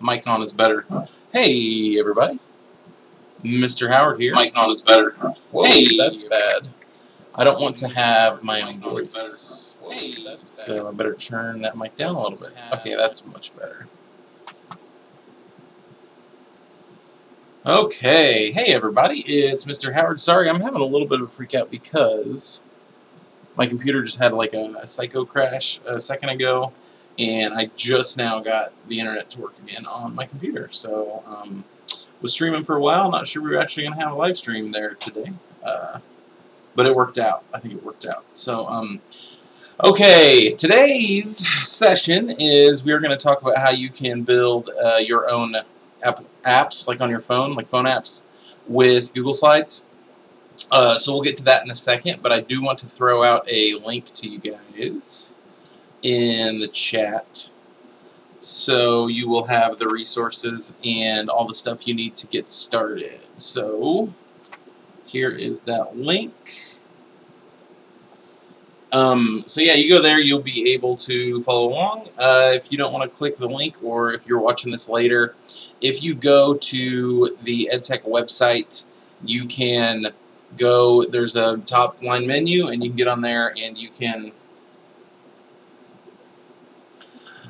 Mic on is better. Hey, everybody. Mr. Howard here. Mic on is better. Whoa, Hey, that's bad. I don't want to have my own voice. So I better turn that mic down a little bit. Okay, that's much better. Okay, hey everybody, it's Mr. Howard. Sorry, I'm having a little bit of a freak out because my computer just had like a psycho crash a second ago, and I just now got the internet to work again on my computer. So, was streaming for a while, not sure we were actually going to have a live stream there today, but it worked out. I think it worked out. So, okay, today's session is we are going to talk about how you can build your own apps, like on your phone, like phone apps, with Google Slides. So we'll get to that in a second, but I do want to throw out a link to you guys in the chat, so you will have the resources and all the stuff you need to get started. So here is that link. So yeah, you go there, you'll be able to follow along. If you don't want to click the link, or if you're watching this later, if you go to the EdTech website, you can go, there's a top line menu, and you can get on there and you can,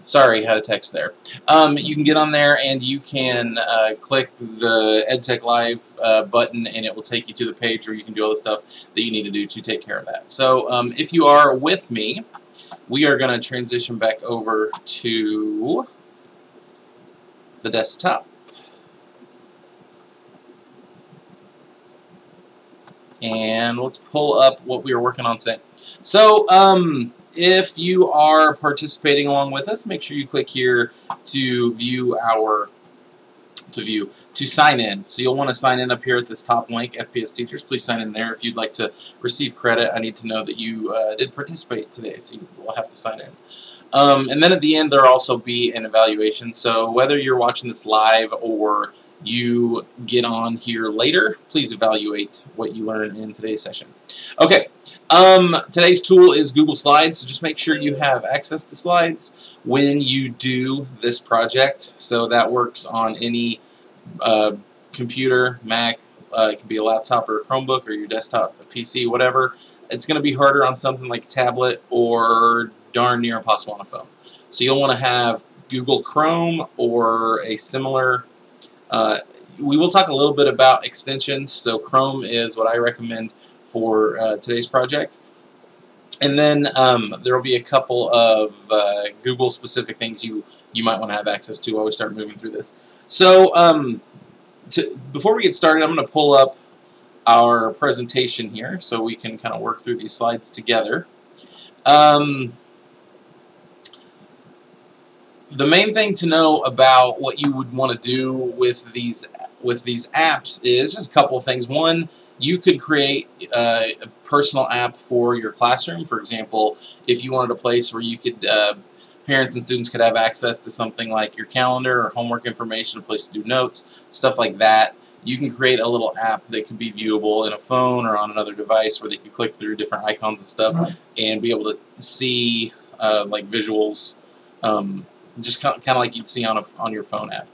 sorry, had a text there. You can get on there and you can click the EdTech Live button, and it will take you to the page where you can do all the stuff that you need to do to take care of that. So if you are with me, we are going to transition back over to the desktop. And let's pull up what we were working on today. So, if you are participating along with us, make sure you click here to view our, to sign in. So you'll want to sign in up here at this top link, FPS Teachers. Please sign in there if you'd like to receive credit. I need to know that you did participate today, so you will have to sign in. And then at the end, there will also be an evaluation. So whether you're watching this live or you get on here later, please evaluate what you learned in today's session. Okay, today's tool is Google Slides, so just make sure you have access to slides when you do this project. So that works on any computer, Mac, it could be a laptop or a Chromebook or your desktop, a PC, whatever. It's going to be harder on something like a tablet or darn near impossible on a phone. So you'll want to have Google Chrome or a similar. We will talk a little bit about extensions, so Chrome is what I recommend for today's project. And then there will be a couple of Google-specific things you might want to have access to while we start moving through this. So before we get started, I'm going to pull up our presentation here so we can kind of work through these slides together. The main thing to know about what you would want to do with these apps is just a couple of things. One, you could create a personal app for your classroom. For example, if you wanted a place where you could parents and students could have access to something like your calendar or homework information, a place to do notes, stuff like that. You can create a little app that could be viewable in a phone or on another device where they can click through different icons and stuff and be able to see like visuals. Just kind of like you'd see on your phone app.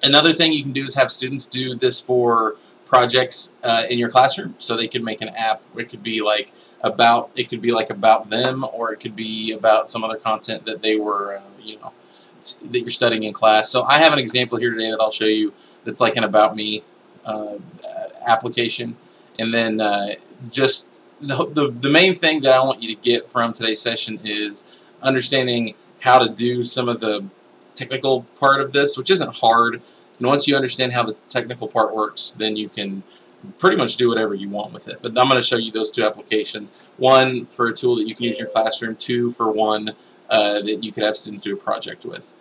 Another thing you can do is have students do this for projects in your classroom, so they can make an app. It could be like about them, or it could be about some other content that they were that you're studying in class. So I have an example here today that I'll show you that's like an About Me application, and then just the main thing that I want you to get from today's session is understanding how to do some of the technical part of this, which isn't hard. And once you understand how the technical part works, then you can pretty much do whatever you want with it. But I'm going to show you those two applications. One for a tool that you can use in your classroom, two for one that you could have students do a project with.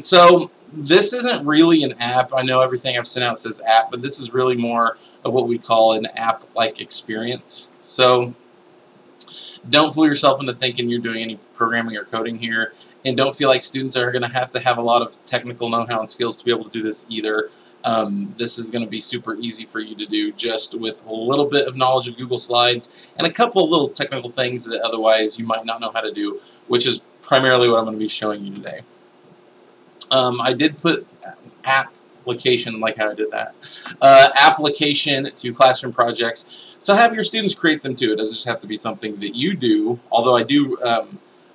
So this isn't really an app. I know everything I've sent out says app, but this is really more of what we call an app-like experience. So don't fool yourself into thinking you're doing any programming or coding here, and don't feel like students are going to have a lot of technical know-how and skills to be able to do this either. This is going to be super easy for you to do just with a little bit of knowledge of Google Slides and a couple of little technical things that otherwise you might not know how to do, which is primarily what I'm going to be showing you today. I did put application, like how I did that, application to classroom projects. So have your students create them too. It doesn't just have to be something that you do, although I do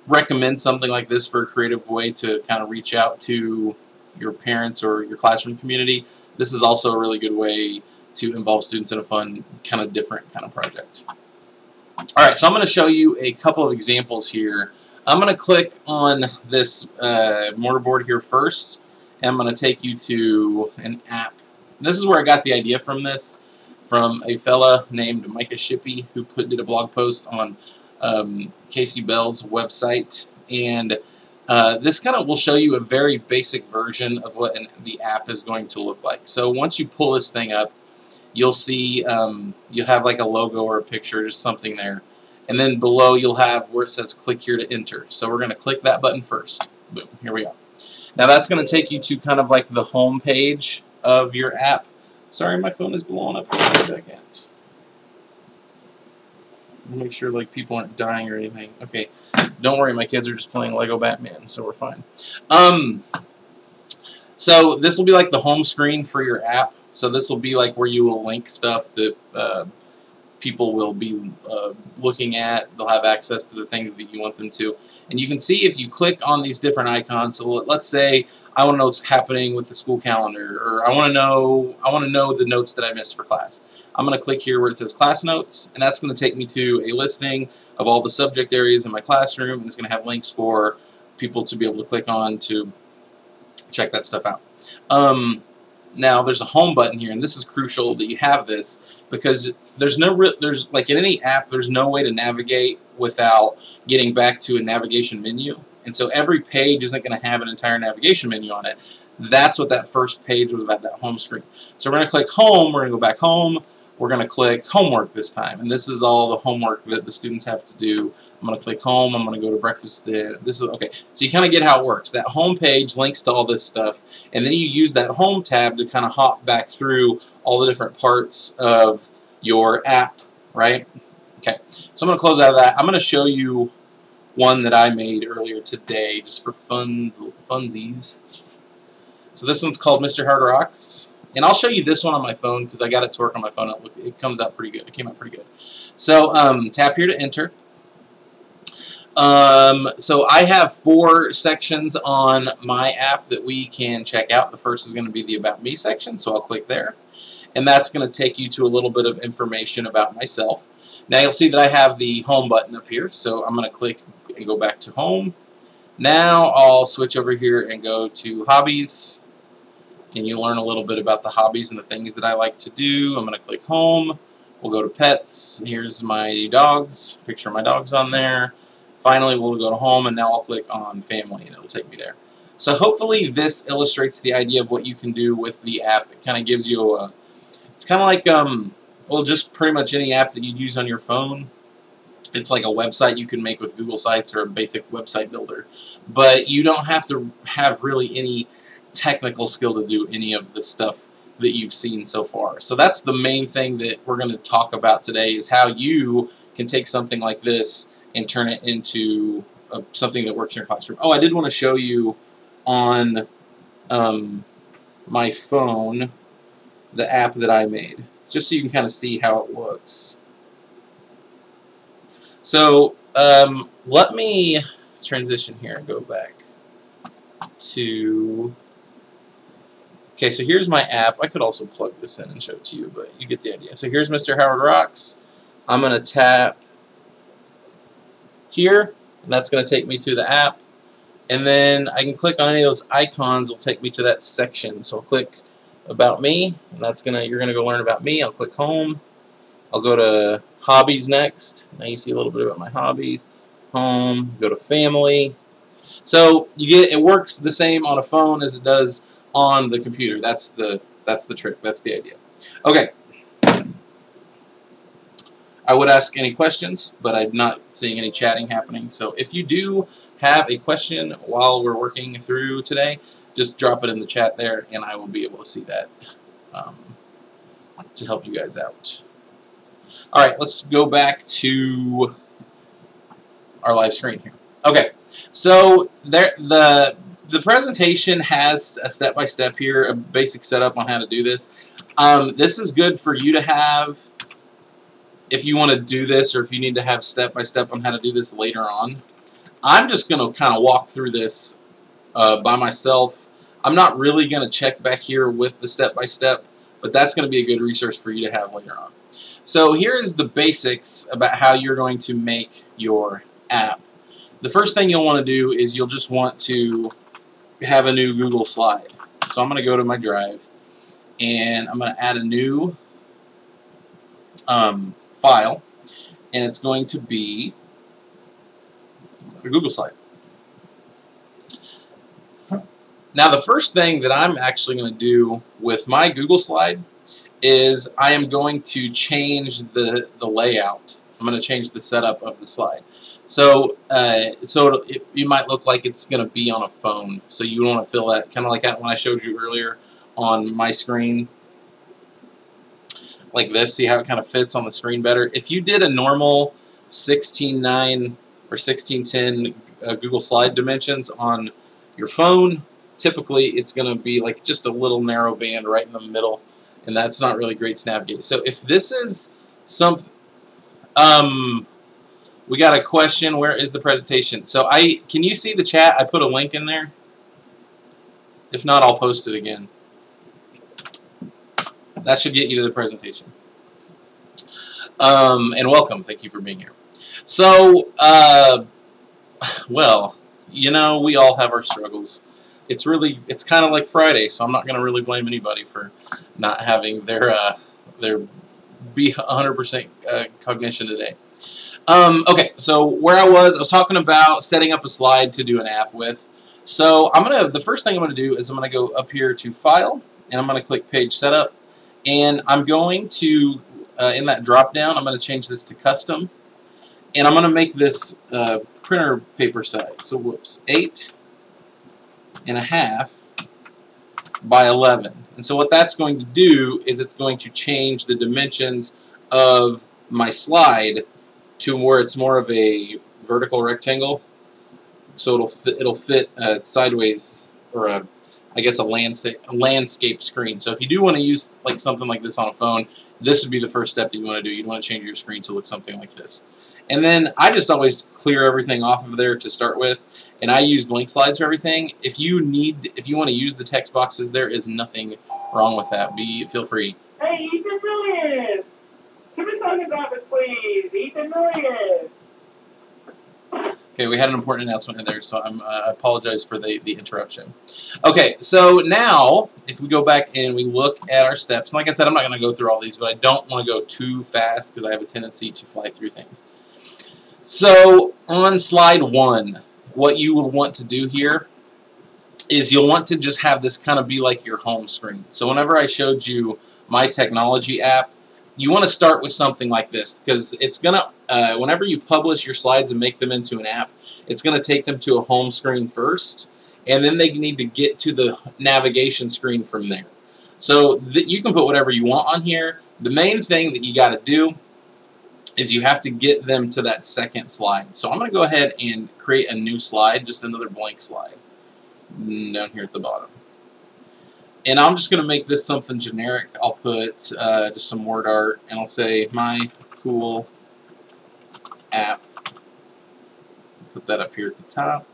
recommend something like this for a creative way to kind of reach out to your parents or your classroom community. This is also a really good way to involve students in a fun, kind of different kind of project. Alright, so I'm going to show you a couple of examples here. I'm going to click on this mortarboard here first, and I'm going to take you to an app. This is where I got the idea from this, from a fella named Micah Shippey, who did a blog post on Casey Bell's website, and this kind of will show you a very basic version of what the app is going to look like. So once you pull this thing up, you'll see you'll have like a logo or a picture, just something there. And then below you'll have where it says click here to enter. So we're going to click that button first. Boom, here we are. Now that's going to take you to kind of like the home page of your app. Sorry, my phone is blowing up. Wait a second. Make sure like people aren't dying or anything. Okay, don't worry, my kids are just playing Lego Batman, so we're fine. So this will be like the home screen for your app. So this will be like where you will link stuff that people will be looking at. They'll have access to the things that you want them to. And you can see if you click on these different icons. So let's say I want to know what's happening with the school calendar, or I want to know the notes that I missed for class. I'm going to click here where it says class notes, and that's going to take me to a listing of all the subject areas in my classroom, and it's going to have links for people to be able to click on to check that stuff out. Now there's a home button here, and this is crucial that you have this, because there's like in any app, there's no way to navigate without getting back to a navigation menu. And so every page isn't going to have an entire navigation menu on it. That's what that first page was about, that home screen. So we're going to click home, we're going to go back home, we're going to click homework this time. And this is all the homework that the students have to do. I'm going to click home, I'm going to go to breakfast. This is okay. So you kind of get how it works. That home page links to all this stuff, and then you use that home tab to kind of hop back through all the different parts of your app, right? Okay, so I'm going to close out of that. I'm going to show you one that I made earlier today just for funsies. So this one's called Mr. Hard Rocks, and I'll show you this one on my phone because I got it to work on my phone. It comes out pretty good. It came out pretty good. So tap here to enter. So I have 4 sections on my app that we can check out. The first is going to be the About Me section, so I'll click there. And that's going to take you to a little bit of information about myself. Now you'll see that I have the home button up here, so I'm going to click and go back to home. Now I'll switch over here and go to hobbies, and you'll learn a little bit about the hobbies and the things that I like to do. I'm going to click home. We'll go to pets. Here's my dogs, picture of my dogs on there. Finally, we'll go to home, and now I'll click on family, and it'll take me there. So hopefully this illustrates the idea of what you can do with the app. It kind of gives you a, it's kind of like, well, just pretty much any app that you'd use on your phone. It's like a website you can make with Google Sites or a basic website builder. But you don't have to have really any technical skill to do any of the stuff that you've seen so far. So that's the main thing that we're going to talk about today, is how you can take something like this and turn it into something that works in your classroom. Oh, I did want to show you on my phone the app that I made, just so you can kind of see how it looks. So let's transition here and go back to, okay, so here's my app. I could also plug this in and show it to you, but you get the idea. So here's Mr. Howard Rocks. I'm going to tap here, and that's going to take me to the app. And then I can click on any of those icons. It'll take me to that section. So I'll click About Me, and that's you're gonna go learn about me. I'll click home. I'll go to hobbies next. Now you see a little bit about my hobbies. Home. Go to family. So you get, it works the same on a phone as it does on the computer. That's the trick. That's the idea. Okay. I would ask any questions, but I'm not seeing any chatting happening. So if you do have a question while we're working through today, just drop it in the chat there, and I will be able to see that to help you guys out. All right, let's go back to our live screen here. Okay, so the presentation has a step-by-step here, a basic setup on how to do this. This is good for you to have if you want to do this, or if you need to have step-by-step on how to do this later on. I'm just going to kind of walk through this by myself. I'm not really going to check back here with the step-by-step, but that's going to be a good resource for you to have later on. So here is the basics about how you're going to make your app. The first thing you'll want to do is you'll just want to have a new Google slide. So I'm going to go to my drive, and I'm going to add a new file, and it's going to be a Google slide. Now the first thing that I'm actually going to do with my Google slide is I am going to change the layout. I'm going to change the setup of the slide. So you might look like it's going to be on a phone. So you want to fill that kind of like that when I showed you earlier on my screen, like this. See how it kind of fits on the screen better. If you did a normal 16:9 or 16:10 Google slide dimensions on your phone, typically it's going to be like just a little narrow band right in the middle, and that's not really great to navigate. So if this is something, we got a question, where is the presentation? So can you see the chat? I put a link in there. If not, I'll post it again. That should get you to the presentation. And welcome, thank you for being here. So, well, you know, we all have our struggles. It's kind of like Friday, so I'm not going to really blame anybody for not having their be 100% cognition today. Okay, so where I was talking about setting up a slide to do an app with. So the first thing I'm going to do is I'm going to go up here to File, and I'm going to click Page Setup, and I'm going to in that drop down, I'm going to change this to Custom, and I'm going to make this printer paper size. So whoops, 8.5 by 11. And so what that's going to do is it's going to change the dimensions of my slide to where it's more of a vertical rectangle. So it'll fit sideways, or I guess a landscape screen. So if you do want to use like something like this on a phone, this would be the first step that you want to do. You'd want to change your screen to look something like this. And then I just always clear everything off of there to start with, and I use blank slides for everything. If you want to use the text boxes, there is nothing wrong with that. Feel free. Hey, Ethan Williams! Can we talk about this, please? Ethan Williams! Okay, we had an important announcement in there, so I apologize for the interruption. Okay, so now, if we go back and we look at our steps, and like I said, I'm not going to go through all these, but I don't want to go too fast because I have a tendency to fly through things. So, on slide 1, what you will want to do here is you'll want to just have this kind of be like your home screen. So whenever I showed you my technology app, you want to start with something like this, because it's going to, whenever you publish your slides and make them into an app, it's going to take them to a home screen first, and then they need to get to the navigation screen from there. So you can put whatever you want on here. The main thing that you got to do is you have to get them to that second slide. So I'm going to go ahead and create a new slide, just another blank slide, down here at the bottom. And I'm just going to make this something generic. I'll put just some word art, and I'll say my cool app. Put that up here at the top.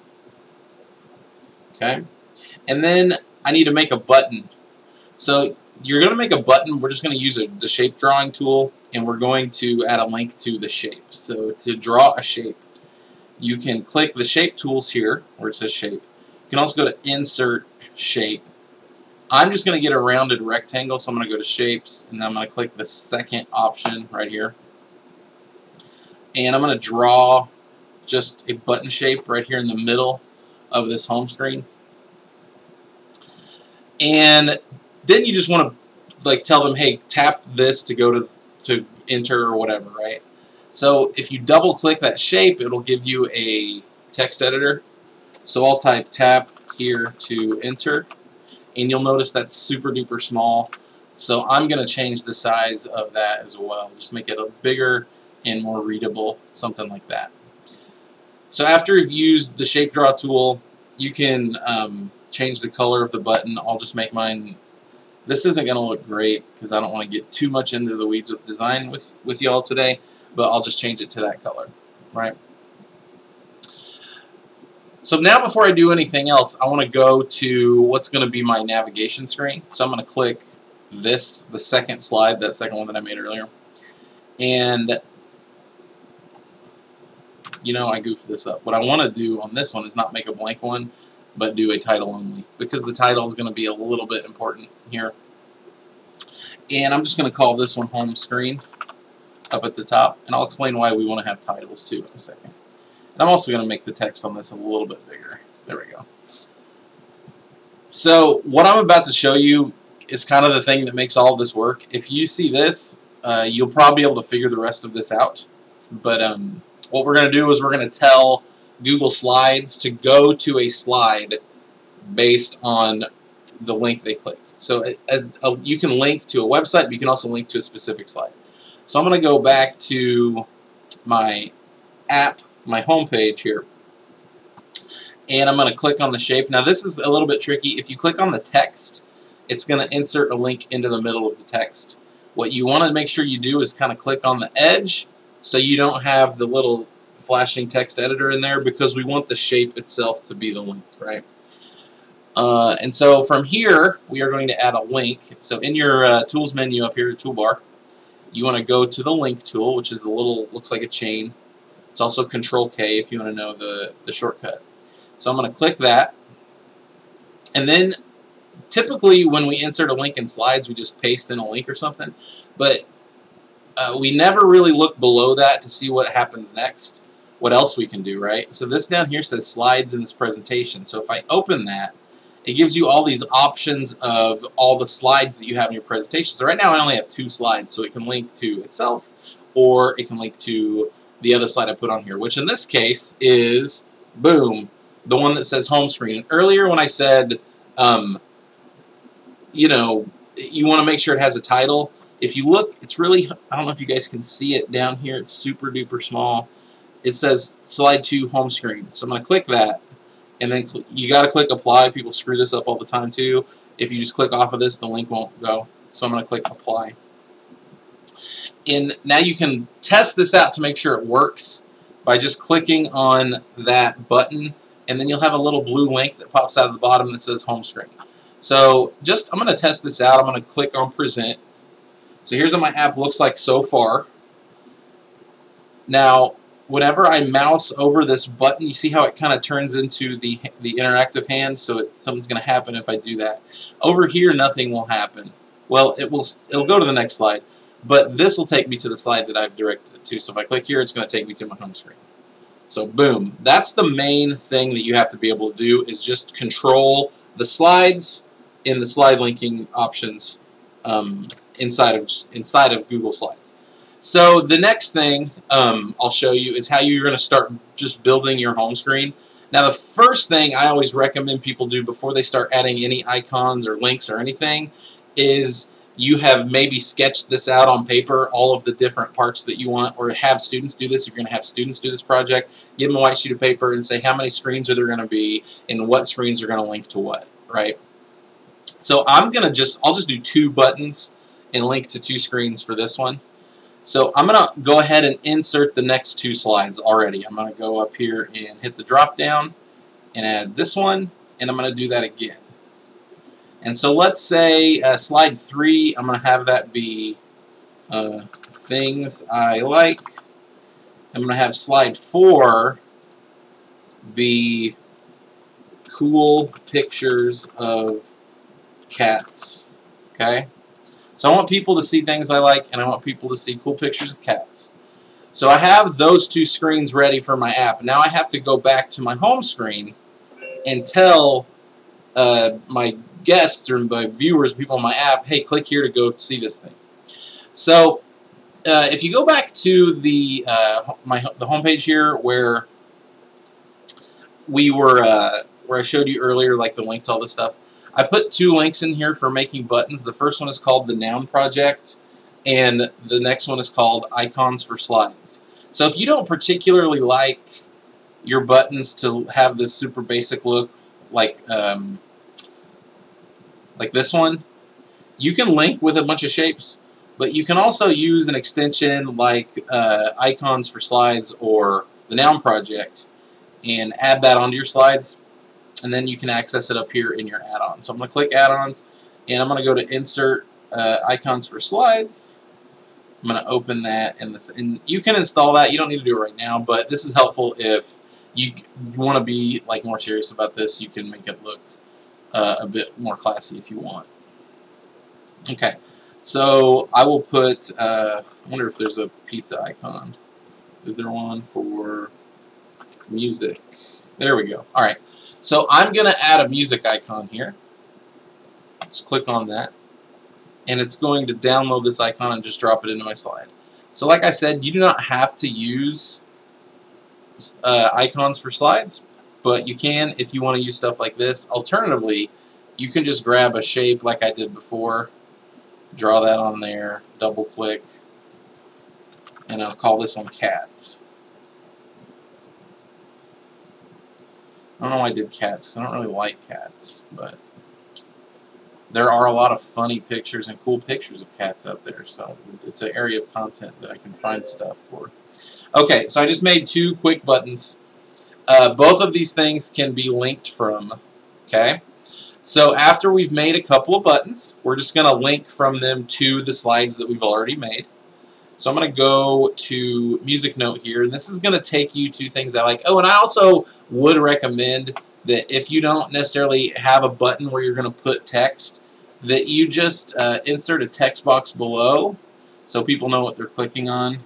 Okay. And then I need to make a button. So you're going to make a button. We're just going to use the shape drawing tool, and we're going to add a link to the shape. So to draw a shape, you can click the shape tools here where it says shape. You can also go to insert shape. I'm just going to get a rounded rectangle, so I'm going to go to shapes, and then I'm going to click the second option right here. And I'm going to draw just a button shape right here in the middle of this home screen. And then you just want to like tell them, hey, tap this to go to enter or whatever, right? So if you double click that shape, it'll give you a text editor. So I'll type tap here to enter, and you'll notice that's super duper small. So I'm going to change the size of that as well. Just make it a bigger and more readable, something like that. So after you've used the shape draw tool, You can change the color of the button. I'll just make mine. This isn't going to look great because I don't want to get too much into the weeds with design with y'all today, but I'll just change it to that color, right? So now before I do anything else, I want to go to what's going to be my navigation screen. So I'm going to click this, the second slide, that second one that I made earlier. And, you know, I goofed this up. What I want to do on this one is not make a blank one, but do a title only, because the title is going to be a little bit important here. And I'm just going to call this one home screen up at the top, and I'll explain why we want to have titles too in a second. And I'm also going to make the text on this a little bit bigger. There we go. So what I'm about to show you is kind of the thing that makes all of this work. If you see this, you'll probably be able to figure the rest of this out. But what we're going to do is we're going to tell Google Slides to go to a slide based on the link they click. So you can link to a website, but you can also link to a specific slide. So I'm going to go back to my app, my home page here, and I'm going to click on the shape. Now this is a little bit tricky. If you click on the text, it's going to insert a link into the middle of the text. What you want to make sure you do is kind of click on the edge so you don't have the little flashing text editor in there, because we want the shape itself to be the link, right? And so from here, we are going to add a link. So in your tools menu up here, toolbar, you want to go to the link tool, which is the little, looks like a chain. It's also Control-K if you want to know the shortcut. So I'm going to click that. And then typically when we insert a link in slides, we just paste in a link or something. But we never really look below that to see what happens next, what else we can do, right? So this down here says slides in this presentation. So if I open that, it gives you all these options of all the slides that you have in your presentation. So right now I only have 2 slides, so it can link to itself, or it can link to the other slide I put on here, which in this case is, boom, the one that says home screen. And earlier when I said, you know, you want to make sure it has a title, if you look, it's really, I don't know if you guys can see it down here, it's super duper small. It says slide 2 home screen. So I'm going to click that. And then you got to click apply. People screw this up all the time too. If you just click off of this, the link won't go. So I'm going to click apply. And now you can test this out to make sure it works by just clicking on that button, and then you'll have a little blue link that pops out of the bottom that says home screen. So I'm going to test this out. I'm going to click on present. So here's what my app looks like so far. Now, whenever I mouse over this button, you see how it kind of turns into the interactive hand, so something's going to happen if I do that. Over here, nothing will happen. Well, it'll go to the next slide, but this will take me to the slide that I've directed it to. So if I click here, it's going to take me to my home screen. So boom, that's the main thing that you have to be able to do, is just control the slides in the slide linking options inside of Google Slides. So the next thing I'll show you is how you're going to start just building your home screen. Now the first thing I always recommend people do before they start adding any icons or links or anything is you have maybe sketched this out on paper, all of the different parts that you want, or have students do this. If you're going to have students do this project, give them a white sheet of paper and say how many screens are there going to be and what screens are going to link to what, right? So I'll just do 2 buttons and link to 2 screens for this one. So I'm going to go ahead and insert the next 2 slides already. I'm going to go up here and hit the drop down and add this one, and I'm going to do that again. And so let's say slide 3, I'm going to have that be things I like. I'm going to have slide 4 be cool pictures of cats. Okay? So I want people to see things I like, and I want people to see cool pictures of cats. So I have those 2 screens ready for my app. Now I have to go back to my home screen and tell my guests or my viewers, people on my app, hey, click here to go see this thing. So if you go back to the home page here where where I showed you earlier, like the link to all this stuff, I put 2 links in here for making buttons. The first one is called the Noun Project, and the next one is called Icons for Slides. So if you don't particularly like your buttons to have this super basic look, like this one, you can link with a bunch of shapes, but you can also use an extension like icons for slides or the noun project and add that onto your slides, and then you can access it up here in your add-on. So I'm going to click add-ons, and I'm going to go to insert icons for slides. I'm going to open that in this, and you can install that. You don't need to do it right now, but this is helpful if you want to be like more serious about this. You can make it look a bit more classy if you want. Okay, so I will put, I wonder if there's a pizza icon. Is there one for music? There we go. Alright, so I'm going to add a music icon here. Just click on that. And it's going to download this icon and just drop it into my slide. So like I said, you do not have to use icons for slides, but you can if you want to use stuff like this. Alternatively, you can just grab a shape like I did before, draw that on there, double click, and I'll call this one cats. I don't know why I did cats, because I don't really like cats, but there are a lot of funny pictures and cool pictures of cats out there, so it's an area of content that I can find stuff for. Okay, so I just made 2 quick buttons. Both of these things can be linked from, okay? So after we've made a couple of buttons, we're just going to link from them to the slides that we've already made. So I'm going to go to music note here, and this is going to take you to things I like. Oh, and I also would recommend that if you don't necessarily have a button where you're going to put text, that you just insert a text box below so people know what they're clicking on.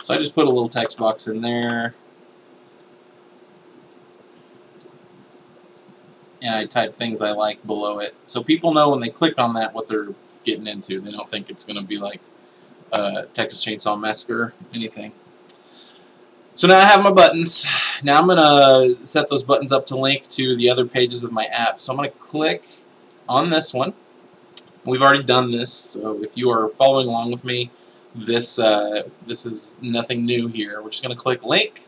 So I just put a little text box in there, and I type things I like below it, so people know when they click on that what they're getting into. They don't think it's going to be like Texas Chainsaw Massacre or anything. So now I have my buttons. Now I'm going to set those buttons up to link to the other pages of my app. So I'm going to click on this one. We've already done this, so if you are following along with me, this is nothing new here. We're just going to click link,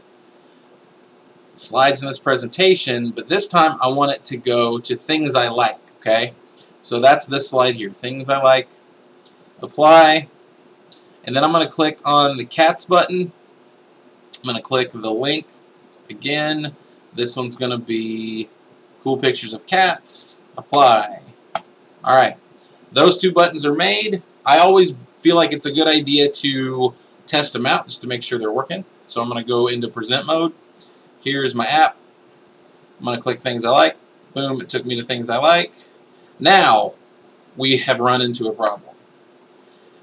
slides in this presentation, but this time I want it to go to things I like, okay? So that's this slide here, things I like, apply, and then I'm going to click on the cats button. I'm going to click the link again. This one's going to be cool pictures of cats, apply. Alright, those 2 buttons are made. I always feel like it's a good idea to test them out just to make sure they're working. So I'm going to go into present mode. Here's my app. I'm going to click things I like. Boom, it took me to things I like. Now we have run into a problem.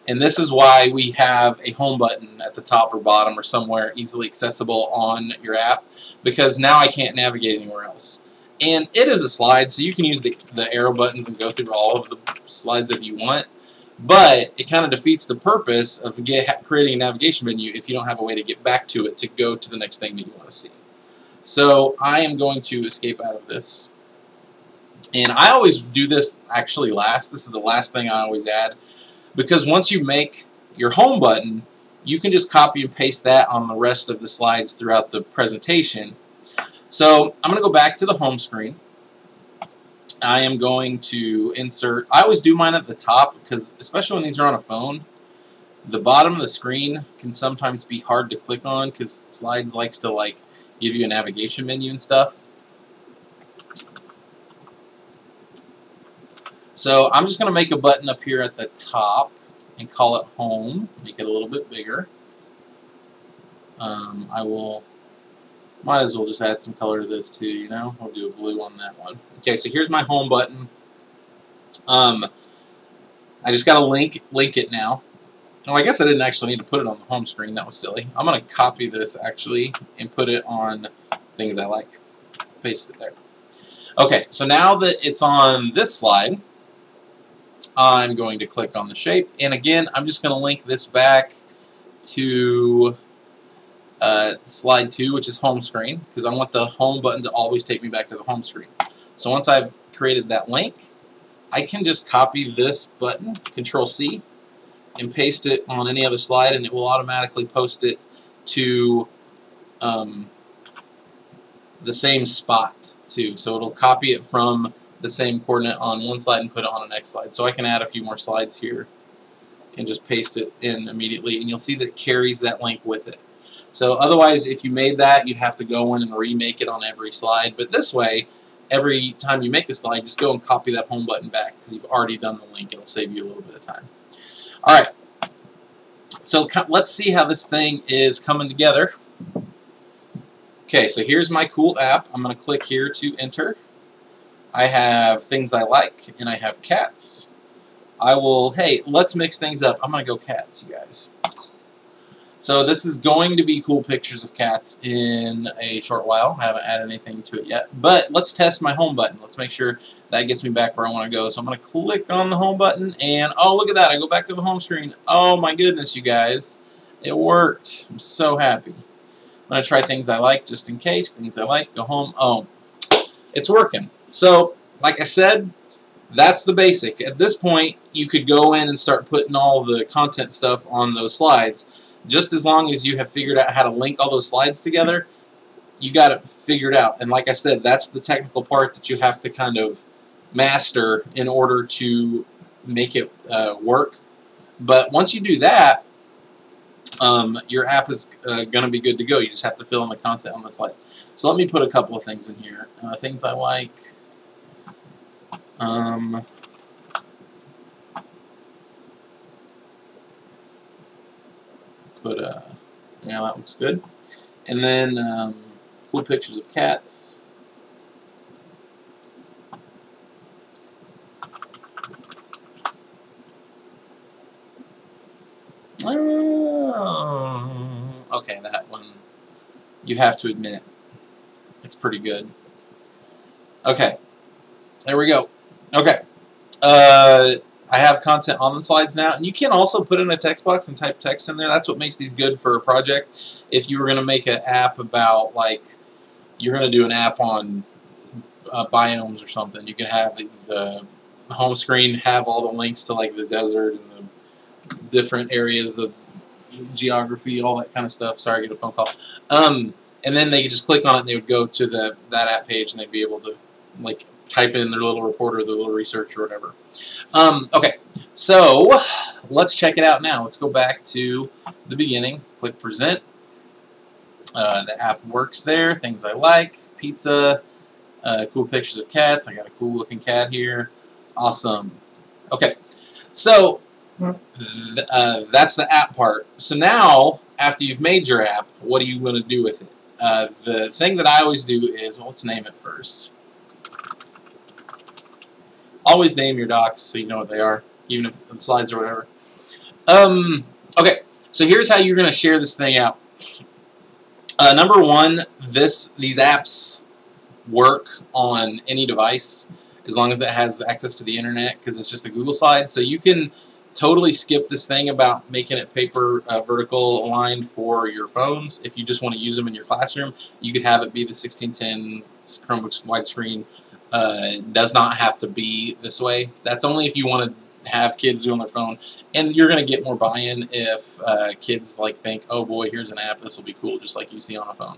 And this is why we have a home button at the top or bottom or somewhere easily accessible on your app, because now I can't navigate anywhere else. And it is a slide, so you can use the arrow buttons and go through all of the slides if you want, but it kind of defeats the purpose of creating a navigation menu if you don't have a way to get back to it to go to the next thing that you want to see. So I am going to escape out of this. And I always do this actually last. This is the last thing I always add, because once you make your home button, you can just copy and paste that on the rest of the slides throughout the presentation. So I'm going to go back to the home screen. I am going to insert, I always do mine at the top, because especially when these are on a phone, the bottom of the screen can sometimes be hard to click on, because slides likes to like give you a navigation menu and stuff. So I'm just going to make a button up here at the top and call it home, make it a little bit bigger. Might as well just add some color to this too, you know. I'll do a blue on that one. Okay, so here's my home button. I just got to link it now. Oh, I guess I didn't actually need to put it on the home screen. That was silly. I'm going to copy this actually and put it on things I like. Paste it there. Okay, so now that it's on this slide, I'm going to click on the shape, and again I'm just going to link this back to slide 2, which is home screen, because I want the home button to always take me back to the home screen. So once I've created that link, I can just copy this button, Control C, and paste it on any other slide, and it will automatically post it to the same spot too. So it'll copy it from the same coordinate on one slide and put it on the next slide. So I can add a few more slides here and just paste it in immediately, and you'll see that it carries that link with it. So otherwise, if you made that, you'd have to go in and remake it on every slide. But this way, every time you make a slide, just go and copy that home button back because you've already done the link. It'll save you a little bit of time. All right. So let's see how this thing is coming together. Okay, so here's my cool app. I'm going to click here to enter. I have things I like, and I have cats. Hey, let's mix things up. I'm going to go cats, you guys. So this is going to be cool pictures of cats in a short while. I haven't added anything to it yet. But let's test my home button. Let's make sure that gets me back where I want to go. So I'm going to click on the home button, and oh, look at that. I go back to the home screen. Oh, my goodness, you guys. It worked. I'm so happy. I'm going to try things I like just in case. Things I like. Go home. Oh, it's working. So, like I said, that's the basic. At this point, you could go in and start putting all the content stuff on those slides. Just as long as you have figured out how to link all those slides together, you got it figured out. And like I said, that's the technical part that you have to kind of master in order to make it work. But once you do that, your app is going to be good to go. You just have to fill in the content on the slides. So let me put a couple of things in here. Things I like. Yeah, that looks good. And then cool pictures of cats. Oh, okay, that one, you have to admit, it's pretty good. Okay, there we go. Okay, I have content on the slides now, and you can also put in a text box and type text in there. That's what makes these good for a project. If you were going to make an app about, like, you're going to do an app on biomes or something, you can have the home screen have all the links to, like, the desert and the different areas of geography, all that kind of stuff. Sorry, I get a phone call. And then they could just click on it, and they would go to that app page, and they'd be able to, like, type in their little report or their little research or whatever. Okay, so let's check it out now. Let's go back to the beginning. Click present. The app works there. Things I like. Pizza. Cool pictures of cats. I got a cool looking cat here. Awesome. Okay, so that's the app part. So now, after you've made your app, what are you going to do with it? The thing that I always do is, well, let's name it first. Always name your docs so you know what they are, even if the slides or whatever. Okay, so here's how you're going to share this thing out. Number one, these apps work on any device as long as it has access to the internet, because it's just a Google slide. So you can totally skip this thing about making it paper vertical aligned for your phones. If you just want to use them in your classroom, you could have it be the 1610 Chromebooks widescreen. Does not have to be this way. So that's only if you want to have kids do on their phone, and you're going to get more buy-in if kids think, oh boy, here's an app, this will be cool, just like you see on a phone.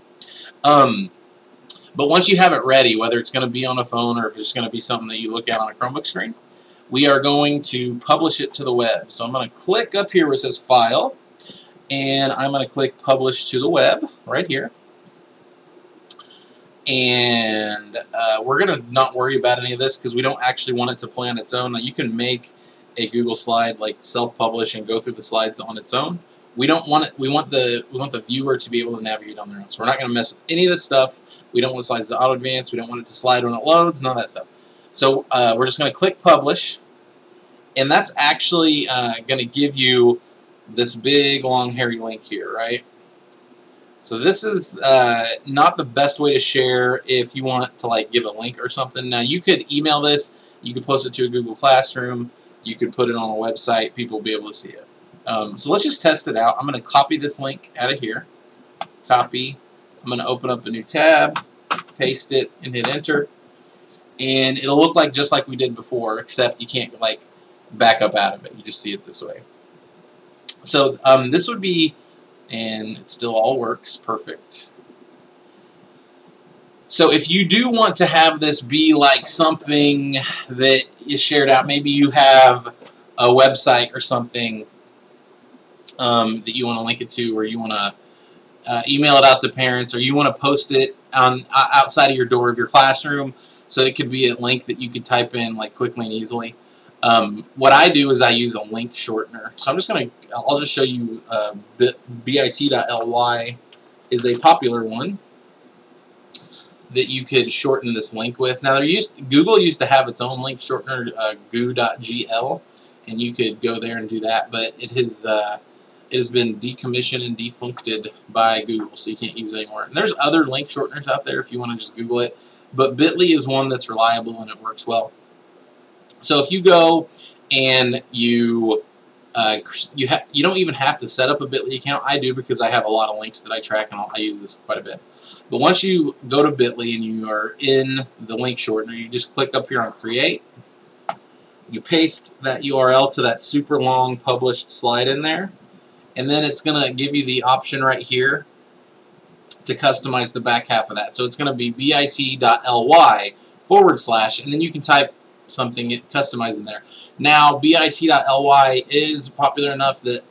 But once you have it ready, whether it's going to be on a phone or if it's going to be something that you look at on a Chromebook screen, we are going to publish it to the web. So I'm going to click up here where it says File, and I'm going to click Publish to the Web right here. And we're going to not worry about any of this because we don't actually want it to play on its own. Now, you can make a Google slide self-publish and go through the slides on its own. We don't want it. We want the viewer to be able to navigate on their own. So we're not going to mess with any of this stuff. We don't want slides to auto-advance. We don't want it to slide when it loads. None of that stuff. So we're just going to click Publish, and that's actually going to give you this big, long, hairy link here, right? So this is not the best way to share if you want to give a link or something. Now you could email this, you could post it to a Google Classroom, you could put it on a website, people will be able to see it. So let's just test it out. I'm going to copy this link out of here. Copy. I'm going to open up a new tab, paste it, and hit enter. And it'll look just like we did before, except you can't back up out of it. You just see it this way. So this would be, and it still all works perfect. So if you do want to have this be like something that is shared out, maybe you have a website or something that you want to link it to, or you want to email it out to parents, or you want to post it on outside of your door of your classroom, so it could be a link that you could type in like quickly and easily. What I do is I use a link shortener. So I'll just show you bit.ly is a popular one that you could shorten this link with. Now Google used to have its own link shortener, goo.gl, and you could go there and do that, but it has been decommissioned and defuncted by Google, so you can't use it anymore. And there's other link shorteners out there if you want to just Google it, but Bitly is one that's reliable and it works well. So if you go and you don't even have to set up a Bitly account. I do, because I have a lot of links that I track, and I use this quite a bit. But once you go to Bitly and you are in the link shortener, you just click up here on Create. You paste that URL to that super long published slide in there, and then it's going to give you the option right here to customize the back half of that. So it's going to be bit.ly/, and then you can type something customized in there. Now, bit.ly is popular enough that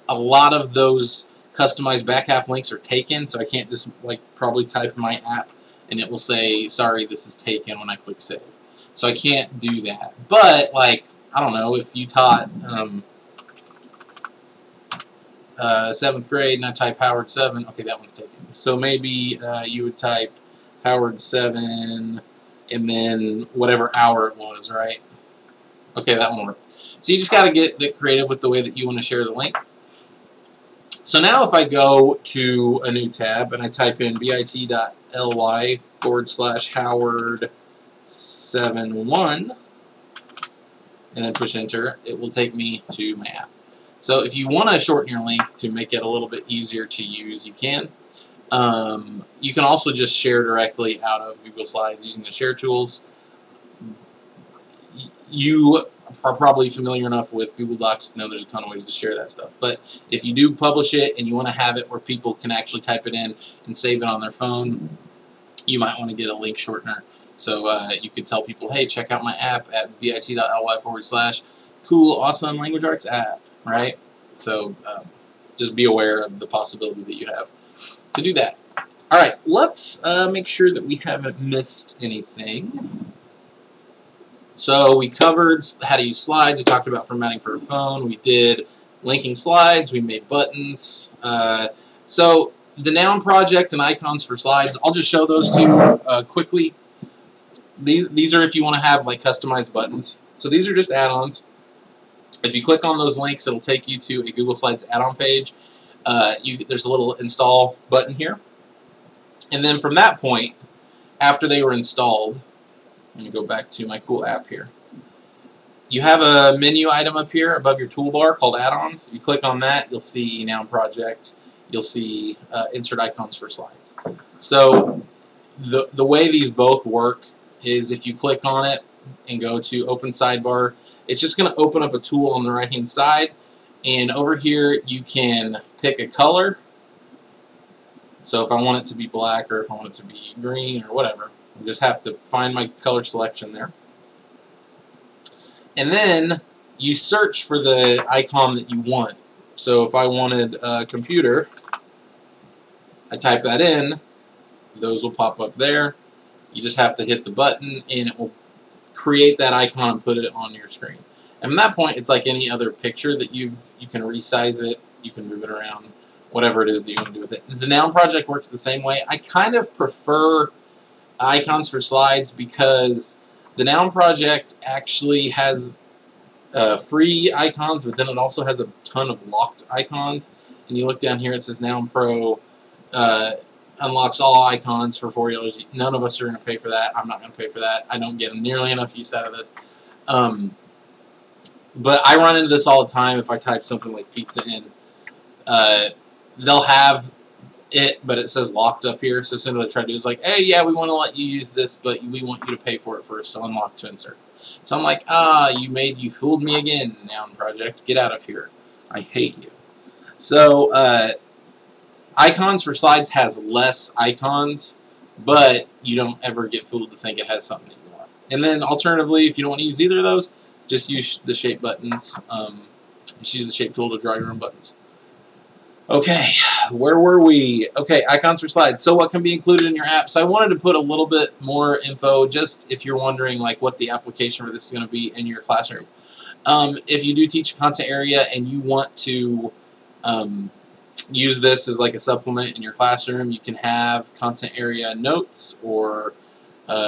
a lot of those customized back half links are taken, so I can't just probably type in my app and it will say, sorry, this is taken when I click save. So I can't do that. But I don't know, if you taught 7th grade and I type Howard 7, okay, that one's taken. So maybe you would type Howard 7 and then whatever hour it was, right? Okay, that one worked. So you just got to get creative with the way that you want to share the link. So now if I go to a new tab and I type in bit.ly/Howard71 and then push enter, it will take me to my app. So if you want to shorten your link to make it a little bit easier to use, you can. You can also just share directly out of Google Slides using the share tools. You are probably familiar enough with Google Docs to know there's a ton of ways to share that stuff. But if you do publish it and you want to have it where people can actually type it in and save it on their phone, you might want to get a link shortener. So you could tell people, hey, check out my app at bit.ly/cool, awesome language arts app, right? So just be aware of the possibility that you have to do that. All right, let's make sure that we haven't missed anything. So we covered how to use slides. We talked about formatting for a phone. We did linking slides. We made buttons. So the noun project and icons for slides, I'll just show those to you quickly. These are if you want to have customized buttons. So these are just add-ons. If you click on those links, it'll take you to a Google Slides add-on page. There's a little install button here. And then from that point, after they were installed, let me go back to my cool app here. You have a menu item up here above your toolbar called add-ons. You click on that, you'll see noun project. You'll see insert icons for slides. So the way these both work is if you click on it and go to open sidebar, it's just going to open up a tool on the right hand side, and over here you can pick a color. So if I want it to be black or if I want it to be green or whatever, I just have to find my color selection there. And then you search for the icon that you want. So if I wanted a computer, I type that in, those will pop up there. You just have to hit the button and it will create that icon and put it on your screen. And from that point, it's like any other picture that you can resize it, you can move it around, whatever it is that you want to do with it. The noun project works the same way. I kind of prefer icons for slides because the noun project actually has free icons, but then it also has a ton of locked icons. And you look down here, it says Noun Pro unlocks all icons for $40. None of us are going to pay for that. I'm not going to pay for that. I don't get nearly enough use out of this. But I run into this all the time if I type something like pizza in. They'll have it, but it says locked up here. So as soon as I try to do it, it's like, hey, yeah, we want to let you use this, but we want you to pay for it first, so unlock to insert. So I'm like, you fooled me again, noun project. Get out of here. I hate you. So icons for slides has less icons, but you don't ever get fooled to think it has something that you want. And then alternatively, if you don't want to use either of those, just use the shape buttons. Just use the shape tool to draw your own buttons. Okay, where were we? Okay, icons for slides. So what can be included in your app? So I wanted to put a little bit more info, just if you're wondering like what the application for this is going to be in your classroom. If you do teach a content area and you want to use this as like a supplement in your classroom, you can have content area notes or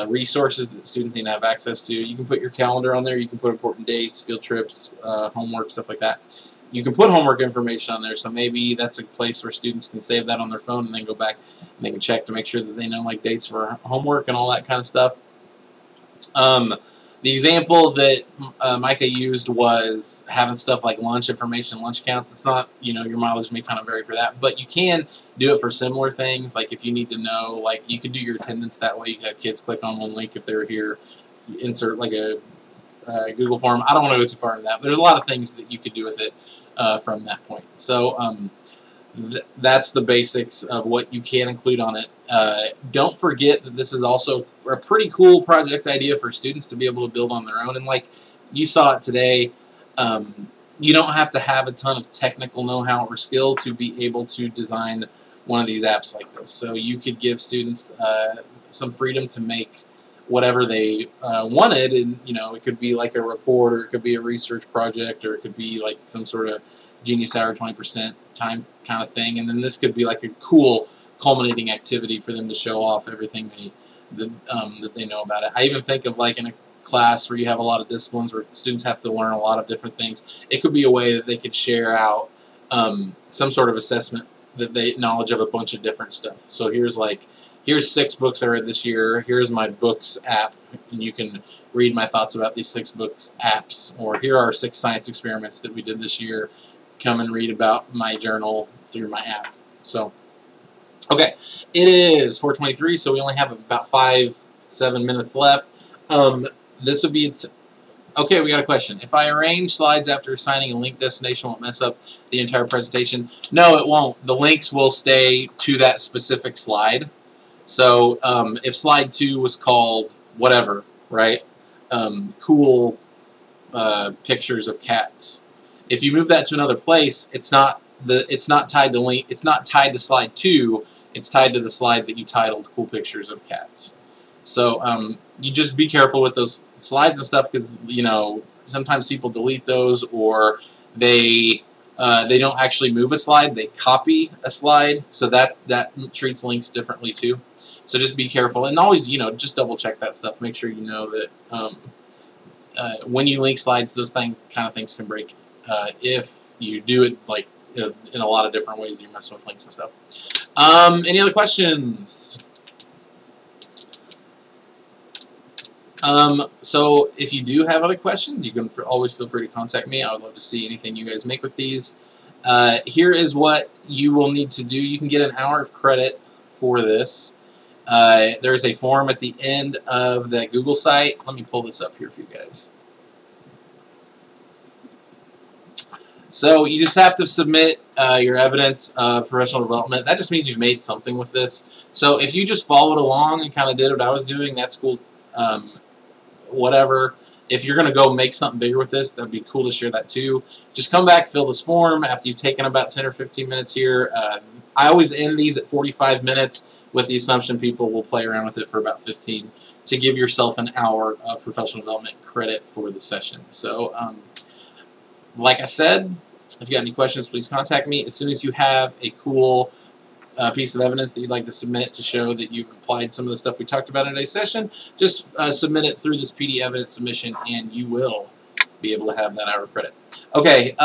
resources that students need to have access to. You can put your calendar on there. You can put important dates, field trips, homework, stuff like that. You can put homework information on there, so maybe that's a place where students can save that on their phone and then go back and they can check to make sure that they know like dates for homework and all that kind of stuff. The example that Micah used was having stuff like lunch information, lunch counts. It's not, you know, your mileage may kind of vary for that, but you can do it for similar things. Like if you need to know, like you could do your attendance that way. You can have kids click on one link if they're here, insert like a Google form. I don't want to go too far into that, but there's a lot of things that you could do with it from that point. So that's the basics of what you can include on it. Don't forget that this is also a pretty cool project idea for students to be able to build on their own. And like you saw it today, you don't have to have a ton of technical know-how or skill to be able to design one of these apps like this. So you could give students some freedom to make whatever they wanted, and you know, it could be like a report, or it could be a research project, or it could be like some sort of Genius Hour 20% time kind of thing, and then this could be like a cool culminating activity for them to show off everything that they know about it. I even think of like in a class where you have a lot of disciplines where students have to learn a lot of different things. It could be a way that they could share out some sort of assessment that they knowledge of a bunch of different stuff. So here's 6 books I read this year. Here's my books app, and you can read my thoughts about these 6 books apps. Or here are 6 science experiments that we did this year. Come and read about my journal through my app. So, okay, it is 4:23, so we only have about 5-7 minutes left. This would be okay. We got a question. If I arrange slides after assigning a link destination, will it mess up the entire presentation? No, it won't. The links will stay to that specific slide. So if slide 2 was called whatever, right? Cool pictures of cats. If you move that to another place, it's not tied to link. It's not tied to slide 2. It's tied to the slide that you titled "Cool Pictures of Cats." So you just be careful with those slides and stuff, because you know sometimes people delete those, or they don't actually move a slide. They copy a slide, so that treats links differently too. So just be careful, and always, you know, just double check that stuff. Make sure you know that when you link slides, those kind of things can break if you do it like in a lot of different ways. You're messing with links and stuff. Any other questions? So if you do have other questions, you can always feel free to contact me. I would love to see anything you guys make with these. Here is what you will need to do. You can get an hour of credit for this. There's a form at the end of that Google site. Let me pull this up here for you guys. So you just have to submit your evidence of professional development. That just means you've made something with this. So if you just followed along and kind of did what I was doing, that's cool. Whatever. If you're going to go make something bigger with this, that'd be cool to share that too. Just come back, fill this form after you've taken about 10 or 15 minutes here. I always end these at 45 minutes with the assumption people will play around with it for about 15 to give yourself an hour of professional development credit for the session. So, like I said, if you got any questions, please contact me. As soon as you have a cool piece of evidence that you'd like to submit to show that you've applied some of the stuff we talked about in today's session, just submit it through this PD evidence submission, and you will be able to have that hour of credit. Okay,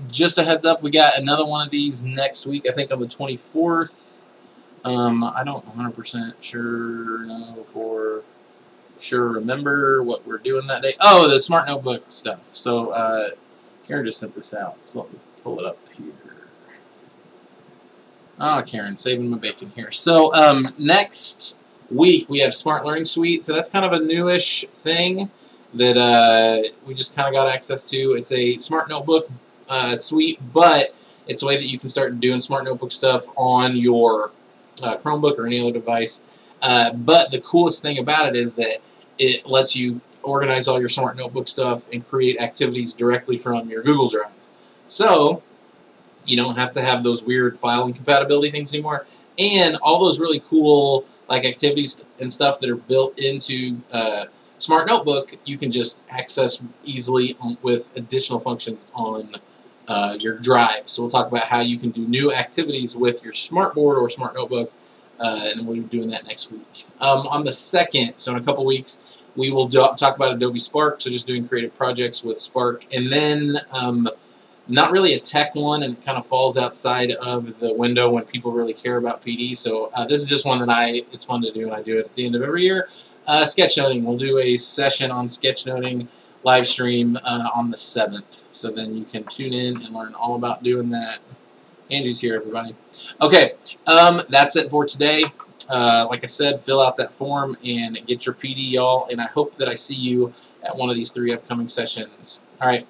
just a heads up, we got another one of these next week, I think on the 24th. I don't 100% remember what we're doing that day. Oh, the Smart Notebook stuff. So, Karen just sent this out, so let me pull it up here. Oh, Karen, saving my bacon here. So, next week we have Smart Learning Suite. So that's kind of a newish thing that we just kind of got access to. It's a Smart Notebook suite, but it's a way that you can start doing Smart Notebook stuff on your Chromebook or any other device. But the coolest thing about it is that it lets you organize all your Smart Notebook stuff and create activities directly from your Google Drive. So you don't have to have those weird file incompatibility things anymore. And all those really cool like activities and stuff that are built into Smart Notebook, you can just access easily with additional functions on your drive. So we'll talk about how you can do new activities with your Smartboard or Smart Notebook, and we'll be doing that next week. On the 2nd, so in a couple weeks, we will talk about Adobe Spark, so just doing creative projects with Spark. And then not really a tech one, and it kind of falls outside of the window when people really care about PD. So this is just one that it's fun to do, and I do it at the end of every year. Sketchnoting. We'll do a session on sketchnoting live stream on the 7th. So then you can tune in and learn all about doing that. Angie's here, everybody. Okay, that's it for today. Like I said, fill out that form and get your PD, y'all. And I hope that I see you at one of these 3 upcoming sessions. All right.